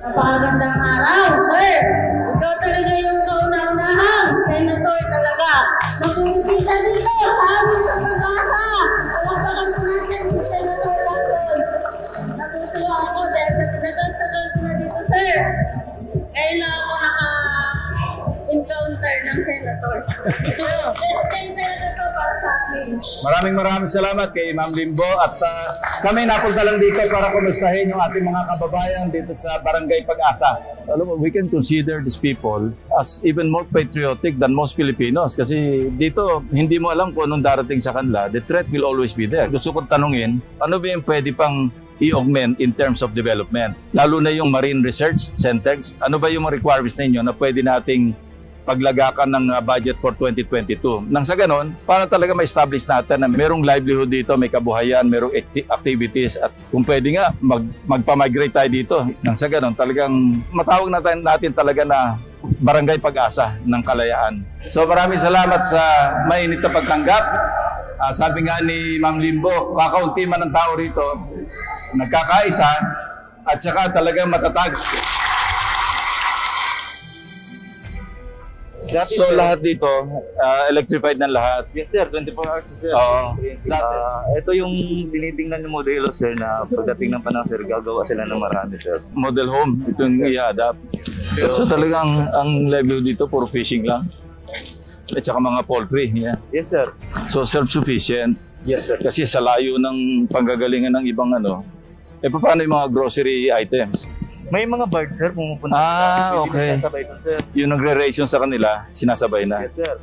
Napakagandang araw, sir. Ikaw talaga yung kauna-unahang senator talaga. Napupunta dito sa amin sa Pag-asa. Palakpakan po natin si Senator Lacson. Natutuwa ako dahil sa tinagal-tagal ko na dito, sir. Ngayon lang ako naka-encounter ng senator. Best day talaga to para sa akin. Maraming salamat kay Ma'am Limbo at kami napunta lang dito para kumustahin yung ating mga kababayan dito sa Barangay Pag-asa. Alam mo, we can consider these people as even more patriotic than most Filipinos kasi dito hindi mo alam kung anong darating sa kanila. The threat will always be there. Gusto kong tanungin, ano ba yung pwede pang i-augment in terms of development? Lalo na yung marine research centers. Ano ba yung requirements ninyo na pwede nating paglagakan ng budget for 2022. Nang sa ganon, para talaga ma-establish natin na merong livelihood dito, may kabuhayan, merong activities at kung pwede nga magpa-migrate tayo dito. Nang sa ganon, talagang matawag natin talaga na Barangay Pag-asa ng Kalayaan. So maraming salamat sa mainit na pagtanggap. Sabi nga ni Ma'am Limbo, kakaunti man ang tao rito, nagkakaisa at saka talagang matatag. Dati, So sir, lahat dito, electrified ng lahat. yes sir, 24 hours na sir. Oo. Ito yung tinitingnan yung modelo sir na pagdating ng panahon sir, gagawa sila ng marami sir. Model home, ito yung i-adapt. So talagang ang livelihood dito, puro fishing lang. At saka mga poultry. Yeah. Yes sir. So self-sufficient. Yes sir. Kasi sa layo ng panggagalingan ng ibang paano yung mga grocery items? May mga bird sir pumupunta. Okay. Sasabay dun sir. Yung nagre-ration sa kanila, sinasabay na. Yes sir.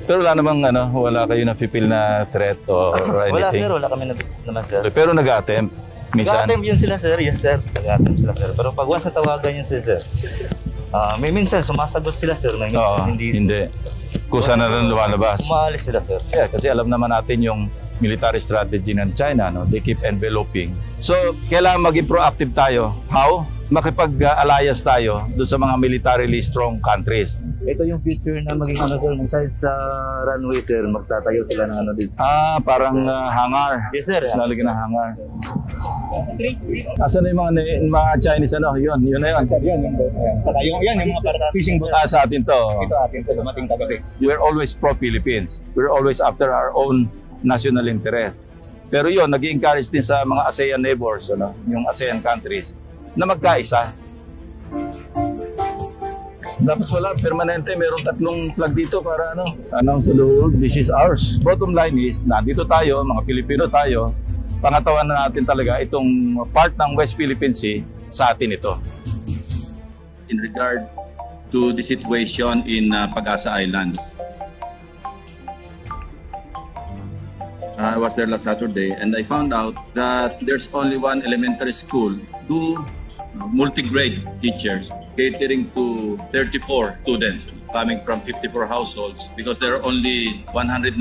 Pero wala namang wala kayo na-feel na threat or Wala anything? sir, wala kami naman sir. Pero nag-attempt minsan? Nag-attempt yun sila sir, yes sir. Nag-attempt sila sir. Pero pag once natawagan yun sir, may minsan sumasagot sila sir na Oo, hindi. Kusa na lang lumalabas. Umaalis sila sir. Yeah, kasi alam naman natin yung military strategy ng China, they keep enveloping. So, kailangan maging proactive tayo. How? Makipag-alliance tayo doon sa mga militarily strong countries. Ito yung future na maging sir, besides sa runway sir, magtatayo sila ng dito. Parang hangar. Yes sir. Lalagyan ng hangar. Asan na yung mga Chinese Yun na yun. Yung mga para fishing boat. Sa atin to. Ito atin sa dumating kagabi. We're always pro-Philippines. We're always after our own national interest. Pero yun, nag-encourage din sa mga ASEAN neighbors, yung ASEAN countries, na magkaisa. Dapat wala, permanente, mayroong 3 flag dito para announce to the world, this is ours. Bottom line is, nandito tayo, mga Pilipino tayo, pangatawan na natin talaga itong part ng West Philippine Sea, sa atin ito. In regard to the situation in Pag-asa Island, I was there last Saturday and I found out that there's only one elementary school, 2 multi-grade teachers catering to 34 students coming from 54 households because there are only 193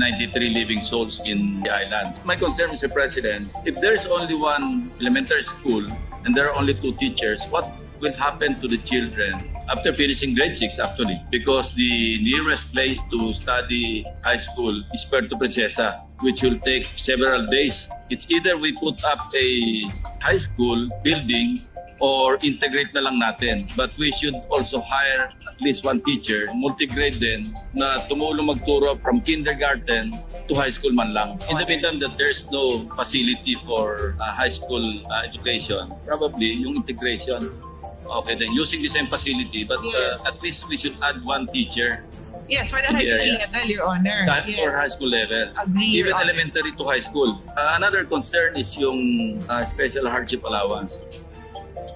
living souls in the island. My concern, Mr. President, if there's only one elementary school and there are only 2 teachers, what will happen to the children after finishing grade 6 actually? Because the nearest place to study high school is Puerto Princesa, which will take several days. It's either we put up a high school building or integrate na lang natin. But we should also hire at least 1 teacher, multi-grade din, na tumulong magturo from kindergarten to high school man lang. In the meantime that there's no facility for high school education, probably yung integration, okay then, using the same facility, but at least we should add 1 teacher. Yes, for the high school level, Your Honor. For high school level. Agree, Even Your Honor. elementary to high school. Another concern is yung special hardship allowance.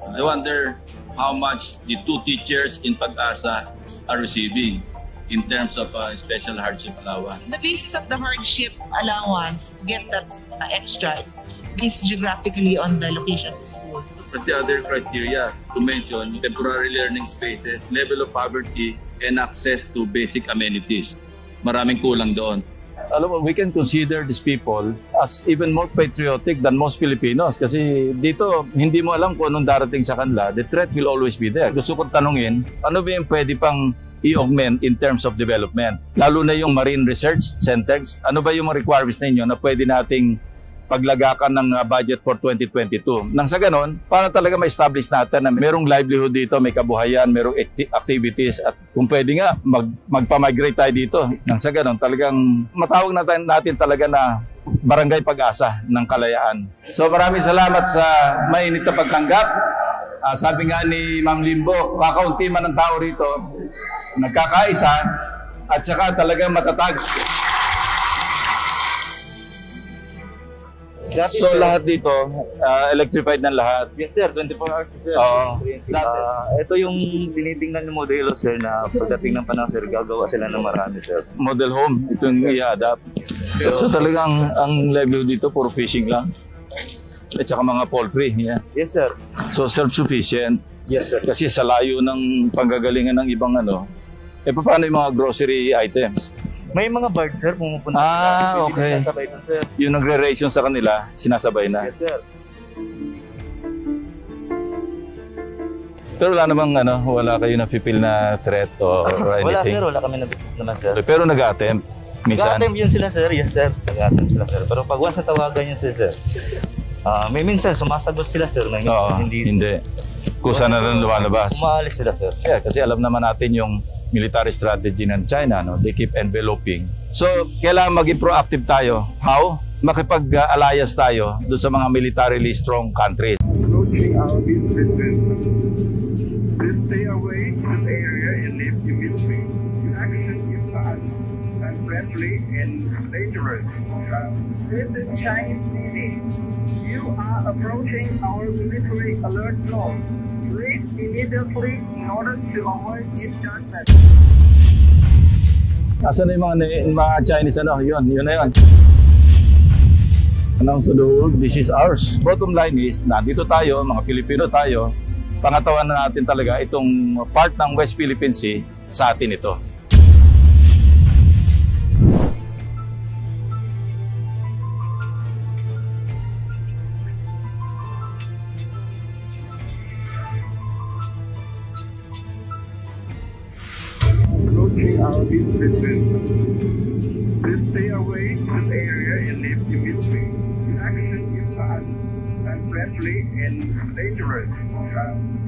I wonder how much the 2 teachers in Pag-asa are receiving in terms of special hardship allowance. The basis of the hardship allowance to get that extra based geographically on the location of the schools. What's the other criteria to mention? Temporary learning spaces, level of poverty, and access to basic amenities. Maraming kulang doon. Alam mo, we can consider these people as even more patriotic than most Filipinos kasi dito, hindi mo alam kung anong darating sa kanila. The threat will always be there. Gusto kong tanungin, ano ba yung pwede pang i-augment in terms of development? Lalo na yung marine research centers. Ano ba yung requirements ninyo na pwede nating paglagakan ng budget for 2022. Nang sa ganon, para talaga ma-establish natin na merong livelihood dito, may kabuhayan, merong activities at kung pwede nga, magpa-migrate tayo dito. Nang sa ganon, talagang matawag natin talaga na Barangay Pag-asa ng Kalayaan. So maraming salamat sa mainit na pagtanggap. Sabi nga ni Ma'am Limbo, kakaunti man ng tao rito, nagkakaisa at saka talagang matatag. So lahat dito, electrified ng lahat. Yes sir, 24 hours na sir. Oo. Ito yung tinitingnan yung modelo sir na pagdating ng panahon sir, gagawa sila ng marami sir. Model home, ito yung i-adapt. So talagang ang livelihood dito, puro fishing lang. At saka mga poultry. Yeah. Yes sir. So self-sufficient. Yes sir. Kasi sa layo ng panggagalingan ng ibang paano yung mga grocery items? May mga bird sir pumupunta. Okay. Sasabay dun sir. Yung nagre-ration sa kanila, sinasabay na. Yes sir. Pero wala namang wala kayo na-feel na threat or anything? Wala sir, wala kami naman sir. Pero nag-attempt minsan? Nag-attempt yun sila sir, yes sir. Nag-attempt sila sir. Pero pag once natawagan yun sir, may minsan sumasagot sila sir na hindi. kusa na rin lumalabas. Umaalis sila, sir. Yeah, kasi alam naman natin yung military strategy ng China, no? They keep enveloping. So, kailangan maging proactive tayo. How? Makipag-alliance tayo doon sa mga militarily strong countries. Approaching our business. Please stay away from the area and leave immediately. Your action is fast, unfriendly, and dangerous. This is Chinese Navy. You are approaching our military alert zone. Leave immediately in order to avoid misjudgment. Asan na yung mga Chinese ano? Yun na yun. Announce to the world, this is ours. Bottom line is, nandito tayo, mga Pilipino tayo, pangatawan na natin talaga itong part ng West Philippine Sea, sa atin ito. Approaching our business. Please stay away from the area and leave immediately. Your action is fast, unfriendly, and dangerous.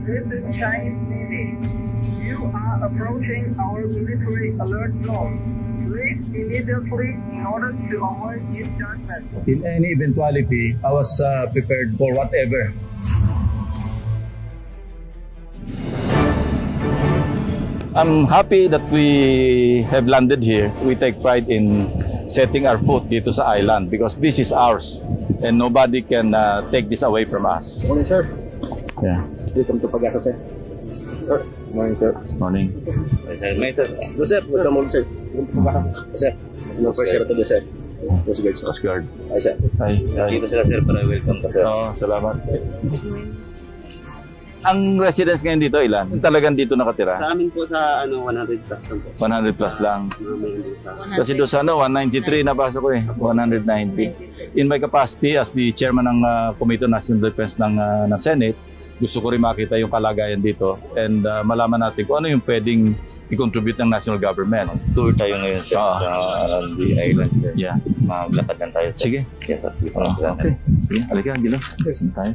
This is Chinese Navy. You are approaching our military alert zone. Leave immediately in order to avoid misjudgment. In any eventuality, I was prepared for whatever. I'm happy that we have landed here. We take pride in setting our foot dito sa island because this is ours and nobody can take this away from us. Morning, sir. Yeah. Welcome to Pag-asa, sir. Sir. Morning, sir. Morning. May sir. No, sir. Welcome morning, sir. Welcome to Pag-asa. Sir. Sino first year to the sir? Coast Guard, sir. Coast Guard. Ay, sir. Hi. Dito sila, sir, para welcome ka, sir. Oh, salamat. Ang residents ngayon dito, ilan? Talagang dito nakatira? Sa amin po sa 100 plus lang po. 100 plus lang. Kasi doon sa 193 nabasa ko 190. In my capacity as the chairman ng Committee on National Defense ng Senate, gusto ko rin makita yung kalagayan dito and malaman natin kung ano yung pwedeng i-contribute ng national government. Tour tayo ngayon, sir, around the island, sir. Yeah. Maglakad lang tayo, sir. Sige. Yes, sir. Sige, Okay. Sige. Halika, Gino. Saan tayo?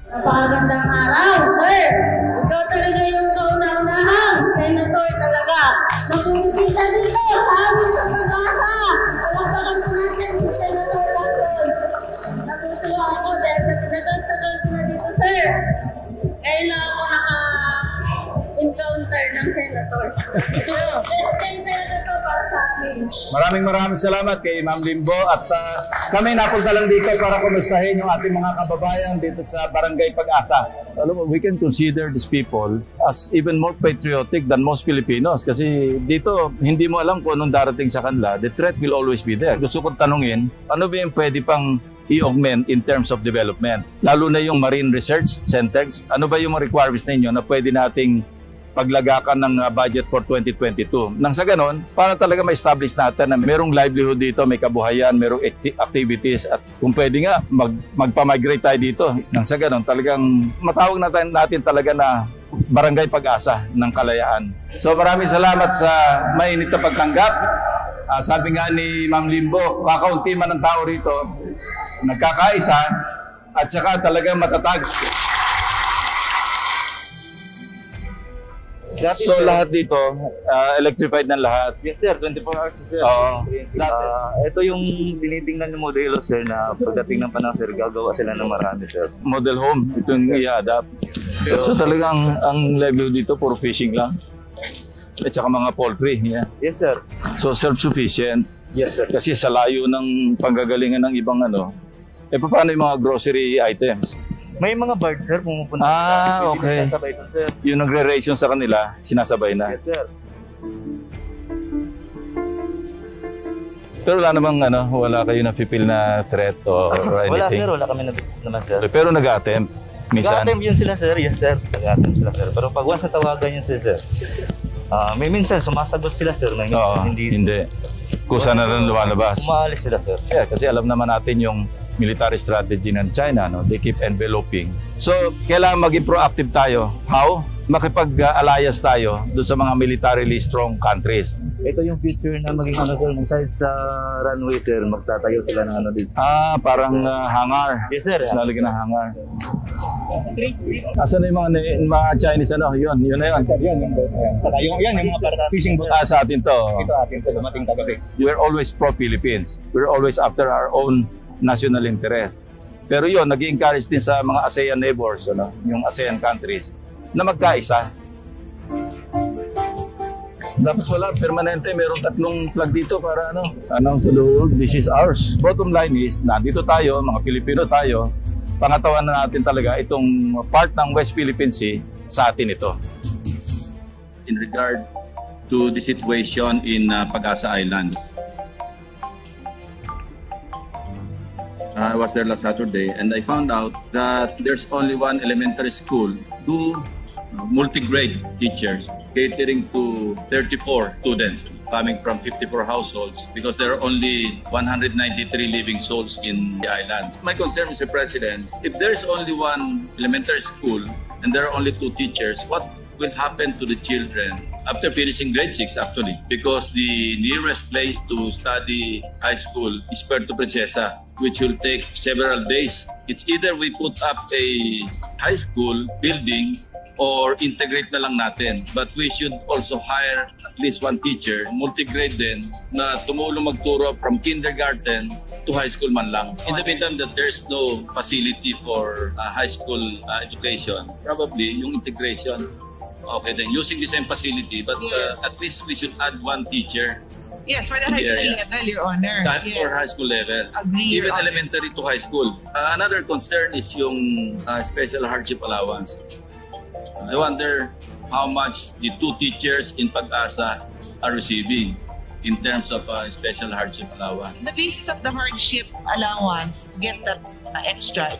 Napakagandang araw, sir. Ikaw talaga yung kauna-unahang senator talaga. Napupunta dito sa amin sa Pag-asa. Palakpakan po natin si Senator Lacson. Natutuwa ako dahil sa tinagal-tagal ko na dito, sir. Ngayon lang ako naka-encounter ng senator. Best day talaga to para sa akin. Maraming salamat kay Ma'am Limbo at kami napunta lang dito para kumustahin yung ating mga kababayan dito sa Barangay Pag-asa. Alam mo, we can consider these people as even more patriotic than most Filipinos kasi dito hindi mo alam kung anong darating sa kanila. The threat will always be there. Gusto kong tanungin, ano ba yung pwede pang i-augment in terms of development? Lalo na yung marine research centers. Ano ba yung requirements ninyo na pwede nating paglagakan ng budget for 2022. Nang sa ganon, para talaga ma-establish natin na merong livelihood dito, may kabuhayan, merong activities at kung pwede nga magpa-migrate tayo dito. Nang sa ganon, talagang matawag natin talaga na Barangay Pag-asa ng Kalayaan. So maraming salamat sa mainit na pagtanggap. Sabi nga ni Ma'am Limbo, kakaunti man ang tao rito, nagkakaisa at saka talagang matatag. So lahat dito, electrified ng lahat? Yes, sir. 24 hours, sir. Oo. Ito yung tinitingnan yung modelo, sir, na pagdating ng panahon, sir, gagawa sila ng marami, sir. Model home, ito yung i-adapt. So talagang ang livelihood dito, puro fishing lang. At saka mga poultry. Yeah. Yes, sir. So self-sufficient. Yes, sir. Kasi sa layo ng panggagalingan ng ibang paano yung mga grocery items? May mga birds, sir, pumupunta. Okay. Sinasabay doon, sir. Yung nagre-ration sa kanila, sinasabay na. Yes, sir. Pero wala namang wala kayo na-feel na threat or anything? Wala, sir. Wala kami naman, sir. Pero nag-attempt? Minsan? Nag-attempt yun sila, sir. Yes, sir. Nag-attempt sila, sir. Pero pag once natawagan yun, sir, may minsan sumasagot sila, sir. Na hindi. Kusa na rin lumalabas. Umaalis sila, sir. Yeah, kasi alam naman natin yung military strategy ng China, no? They keep enveloping. So, kailangan maging proactive tayo. How? Makipag-alliance tayo doon sa mga militarily strong countries. Ito yung future na maging ano sir, besides sa runway sir, magtatayo sila ng ano dito. Parang hangar. Yes sir. Lalagyan ng hangar. Asan na yung mga Chinese ano? Yun na yun. Yung mga para fishing boat. Sa atin to. Ito atin sa dumating kagabi. We're always pro-Philippines. We're always after our own national interest. Pero yun, nag-encourage din sa mga ASEAN neighbors, ano? Yung ASEAN countries, na magkaisa. Dapat wala, permanente, mayroong 3 flag dito para announce to the world, this is ours. Bottom line is, nandito tayo, mga Pilipino tayo, pangatawan na natin talaga itong part ng West Philippine Sea, sa atin ito. In regard to the situation in Pag-asa Island, I was there last Saturday and I found out that there's only one elementary school, 2 multi-grade teachers catering to 34 students coming from 54 households because there are only 193 living souls in the island. My concern, Mr. President, if there's only one elementary school and there are only 2 teachers, what will happen to the children after finishing grade 6 actually? Because the nearest place to study high school is Puerto Princesa, which will take several days. It's either we put up a high school building or integrate na lang natin. But we should also hire at least 1 teacher, multi-grade din, na tumulong magturo from kindergarten to high school man lang. In the meantime that there's no facility for high school education, probably yung integration, okay then, using the same facility, but at least we should add 1 teacher. Yes, for the high school level, Your Honor. For high school level. Agree, Even Your Honor. elementary to high school. Another concern is yung special hardship allowance. I wonder how much the 2 teachers in Pag-asa are receiving in terms of special hardship allowance. The basis of the hardship allowance to get that extra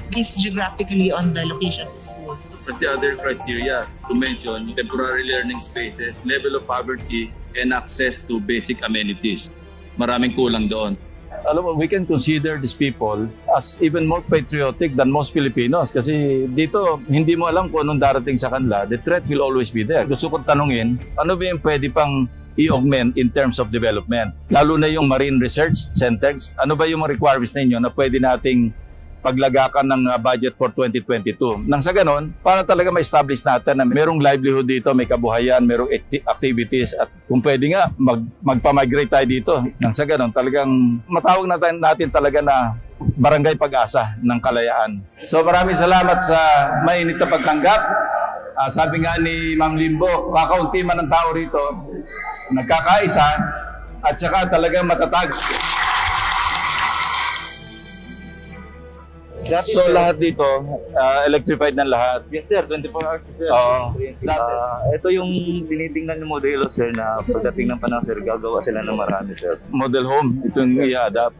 based geographically on the location of the schools. What's the other criteria to mention? Temporary learning spaces, level of poverty, and access to basic amenities. Maraming kulang doon. Alam mo, we can consider these people as even more patriotic than most Filipinos kasi dito, hindi mo alam kung anong darating sa kanila. The threat will always be there. Gusto kong tanungin, ano ba yung pwede pang i-augment in terms of development? Lalo na yung marine research centers. Ano ba yung requirements ninyo na pwede nating paglagakan ng budget for 2022. Nang sa ganon, para talaga ma-establish natin na merong livelihood dito, may kabuhayan, merong activities at kung pwede nga, magpa-migrate tayo dito. Nang sa ganon, talagang matawag natin talaga na Barangay Pag-asa ng Kalayaan. So maraming salamat sa mainit na pagtanggap. Sabi nga ni Ma'am Limbo, kakaunti man ng tao rito, nagkakaisa at saka talagang matatag. So lahat dito, electrified ng lahat? Yes sir, 24 hours sir. Ito yung tinitingnan ng modelo sir na pagdating ng panahon sir, gagawa sila ng marami sir. Model home, ito yung i-adapt.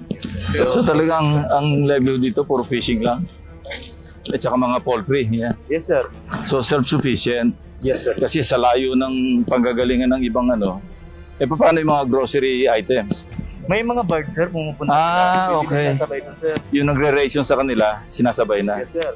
So talagang ang livelihood dito, puro fishing lang. At saka mga poultry. Yeah. Yes sir. So self-sufficient. Yes sir. Kasi sa layo ng panggagalingan ng ibang paano yung mga grocery items? May mga birds sir, pumupunta. Okay. Dun, sir. Yung nagre-ration sa kanila, sinasabay na. Yes sir.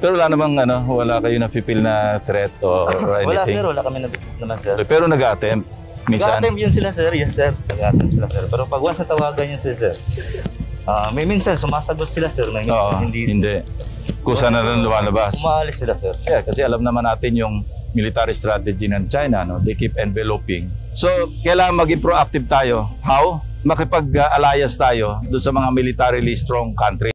Pero wala namang wala kayo na-feel na threat or anything? Wala sir, wala kami naman sir. Pero nag-attempt minsan? Nag-attempt yun sila sir, yes sir. Nag-attempt sila sir. Pero pag once natawagan yun sir, may minsan sumasagot sila sir. Hindi. Kusa na lang lumalabas. Umaalis sila sir. Yeah, kasi alam naman natin yung military strategy ng China, they keep enveloping. So, kailangan maging proactive tayo. How? Makipag-alliance tayo doon sa mga militarily strong countries.